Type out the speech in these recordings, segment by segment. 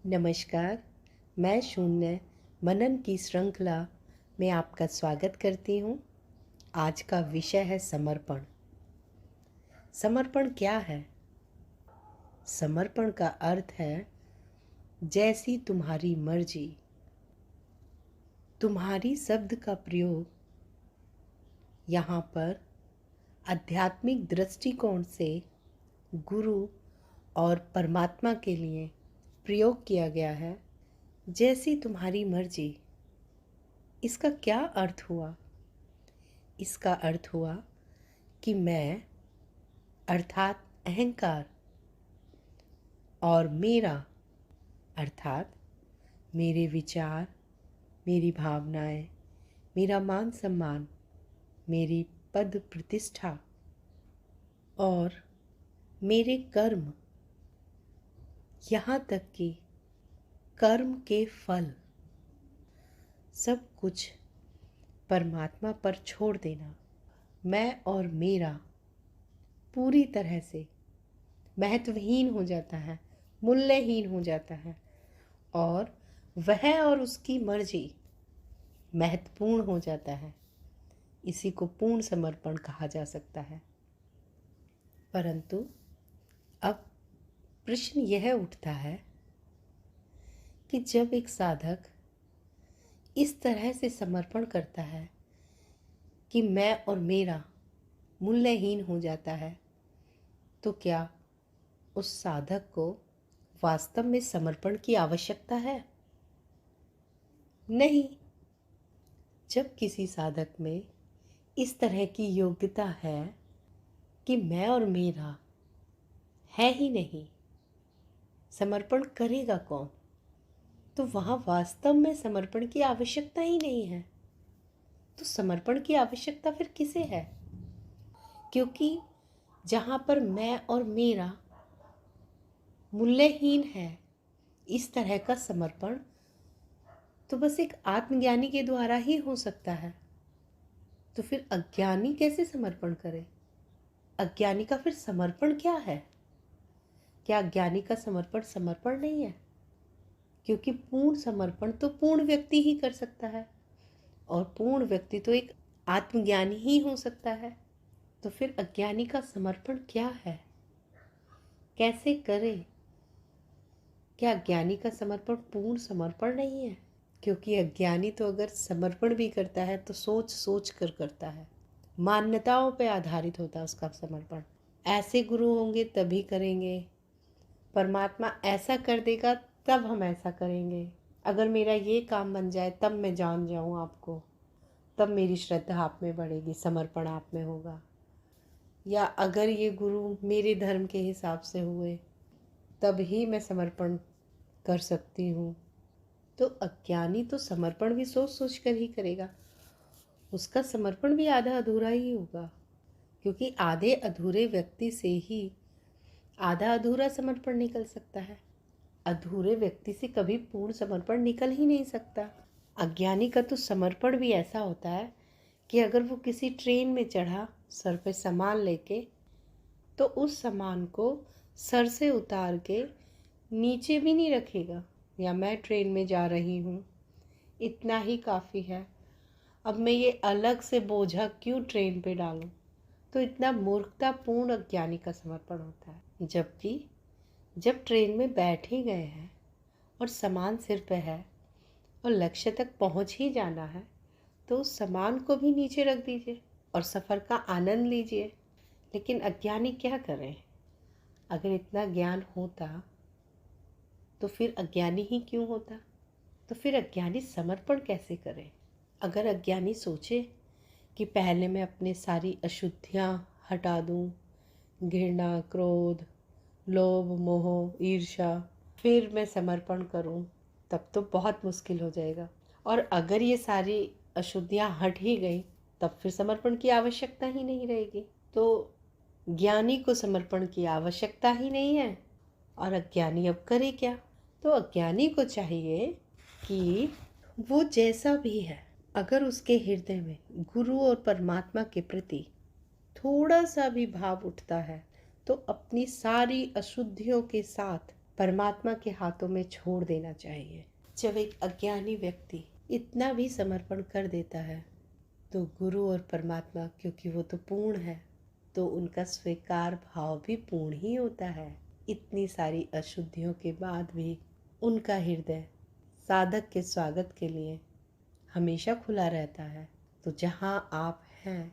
नमस्कार, मैं शून्य मनन की श्रृंखला में आपका स्वागत करती हूँ। आज का विषय है समर्पण। समर्पण क्या है? समर्पण का अर्थ है जैसी तुम्हारी मर्जी। तुम्हारी शब्द का प्रयोग यहाँ पर आध्यात्मिक दृष्टिकोण से गुरु और परमात्मा के लिए प्रयोग किया गया है। जैसी तुम्हारी मर्जी। इसका क्या अर्थ हुआ? इसका अर्थ हुआ कि मैं अर्थात अहंकार और मेरा अर्थात मेरे विचार, मेरी भावनाएं, मेरा मान सम्मान, मेरी पद प्रतिष्ठा और मेरे कर्म, यहाँ तक कि कर्म के फल, सब कुछ परमात्मा पर छोड़ देना। मैं और मेरा पूरी तरह से महत्वहीन हो जाता है, मूल्यहीन हो जाता है और वह और उसकी मर्जी महत्वपूर्ण हो जाता है। इसी को पूर्ण समर्पण कहा जा सकता है। परंतु अब प्रश्न यह उठता है कि जब एक साधक इस तरह से समर्पण करता है कि मैं और मेरा मूल्यहीन हो जाता है, तो क्या उस साधक को वास्तव में समर्पण की आवश्यकता है? नहीं। जब किसी साधक में इस तरह की योग्यता है कि मैं और मेरा है ही नहीं, समर्पण करेगा कौन? तो वहाँ वास्तव में समर्पण की आवश्यकता ही नहीं है। तो समर्पण की आवश्यकता फिर किसे है? क्योंकि जहाँ पर मैं और मेरा मूल्यहीन है, इस तरह का समर्पण तो बस एक आत्मज्ञानी के द्वारा ही हो सकता है। तो फिर अज्ञानी कैसे समर्पण करे? अज्ञानी का फिर समर्पण क्या है? क्या अज्ञानी का समर्पण समर्पण नहीं है? क्योंकि पूर्ण समर्पण तो पूर्ण व्यक्ति ही कर सकता है और पूर्ण व्यक्ति तो एक आत्मज्ञानी ही हो सकता है। तो फिर अज्ञानी का समर्पण क्या है? कैसे करे? क्या अज्ञानी का समर्पण पूर्ण समर्पण नहीं है? क्योंकि अज्ञानी तो अगर समर्पण भी करता है तो सोच सोच कर करता है, मान्यताओं पर आधारित होता है उसका समर्पण। ऐसे गुरु होंगे तभी करेंगे, परमात्मा ऐसा कर देगा तब हम ऐसा करेंगे, अगर मेरा ये काम बन जाए तब मैं जान जाऊँ आपको, तब मेरी श्रद्धा आप में बढ़ेगी, समर्पण आप में होगा। या अगर ये गुरु मेरे धर्म के हिसाब से हुए तब ही मैं समर्पण कर सकती हूँ। तो अज्ञानी तो समर्पण भी सोच सोच कर ही करेगा, उसका समर्पण भी आधा अधूरा ही होगा। क्योंकि आधे अधूरे व्यक्ति से ही आधा अधूरा समर्पण निकल सकता है। अधूरे व्यक्ति से कभी पूर्ण समर्पण निकल ही नहीं सकता। अज्ञानी का तो समर्पण भी ऐसा होता है कि अगर वो किसी ट्रेन में चढ़ा सर पे सामान लेके, तो उस सामान को सर से उतार के नीचे भी नहीं रखेगा। या मैं ट्रेन में जा रही हूँ, इतना ही काफ़ी है, अब मैं ये अलग से बोझा क्यों ट्रेन पे डालूं? तो इतना मूर्खतापूर्ण अज्ञानी का समर्पण होता है। जबकि जब ट्रेन में बैठ ही गए हैं और सामान सिर पे है और लक्ष्य तक पहुंच ही जाना है, तो उस सामान को भी नीचे रख दीजिए और सफ़र का आनंद लीजिए। लेकिन अज्ञानी क्या करें? अगर इतना ज्ञान होता तो फिर अज्ञानी ही क्यों होता? तो फिर अज्ञानी समर्पण कैसे करे? अगर अज्ञानी सोचे कि पहले मैं अपने सारी अशुद्धियाँ हटा दूँ, घृणा, क्रोध, लोभ, मोह, ईर्ष्या, फिर मैं समर्पण करूं, तब तो बहुत मुश्किल हो जाएगा। और अगर ये सारी अशुद्धियां हट ही गई, तब फिर समर्पण की आवश्यकता ही नहीं रहेगी। तो ज्ञानी को समर्पण की आवश्यकता ही नहीं है और अज्ञानी अब करे क्या? तो अज्ञानी को चाहिए कि वो जैसा भी है, अगर उसके हृदय में गुरु और परमात्मा के प्रति थोड़ा सा भी भाव उठता है तो अपनी सारी अशुद्धियों के साथ परमात्मा के हाथों में छोड़ देना चाहिए। जब एक अज्ञानी व्यक्ति इतना भी समर्पण कर देता है तो गुरु और परमात्मा, क्योंकि वो तो पूर्ण है, तो उनका स्वीकार भाव भी पूर्ण ही होता है। इतनी सारी अशुद्धियों के बाद भी उनका हृदय साधक के स्वागत के लिए हमेशा खुला रहता है। तो जहाँ आप हैं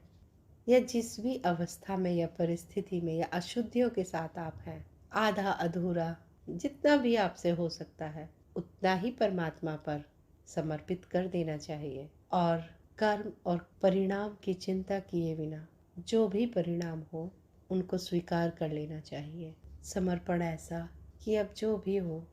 या जिस भी अवस्था में या परिस्थिति में या अशुद्धियों के साथ आप हैं, आधा अधूरा जितना भी आपसे हो सकता है उतना ही परमात्मा पर समर्पित कर देना चाहिए और कर्म और परिणाम की चिंता किए बिना जो भी परिणाम हो उनको स्वीकार कर लेना चाहिए। समर्पण ऐसा कि अब जो भी हो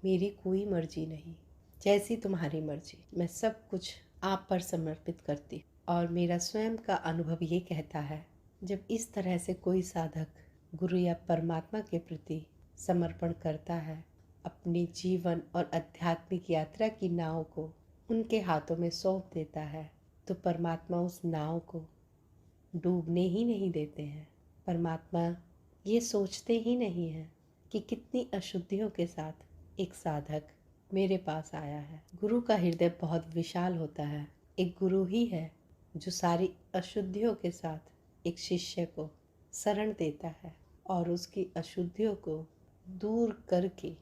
मेरी कोई मर्जी नहीं, जैसी तुम्हारी मर्जी, मैं सब कुछ आप पर समर्पित करती हूँ। और मेरा स्वयं का अनुभव ये कहता है, जब इस तरह से कोई साधक गुरु या परमात्मा के प्रति समर्पण करता है, अपनी जीवन और आध्यात्मिक यात्रा की नाव को उनके हाथों में सौंप देता है, तो परमात्मा उस नाव को डूबने ही नहीं देते हैं। परमात्मा ये सोचते ही नहीं हैं कि कितनी अशुद्धियों के साथ एक साधक मेरे पास आया है। गुरु का हृदय बहुत विशाल होता है। एक गुरु ही है जो सारी अशुद्धियों के साथ एक शिष्य को शरण देता है और उसकी अशुद्धियों को दूर करके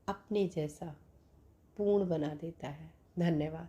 अपने जैसा पूर्ण बना देता है। धन्यवाद।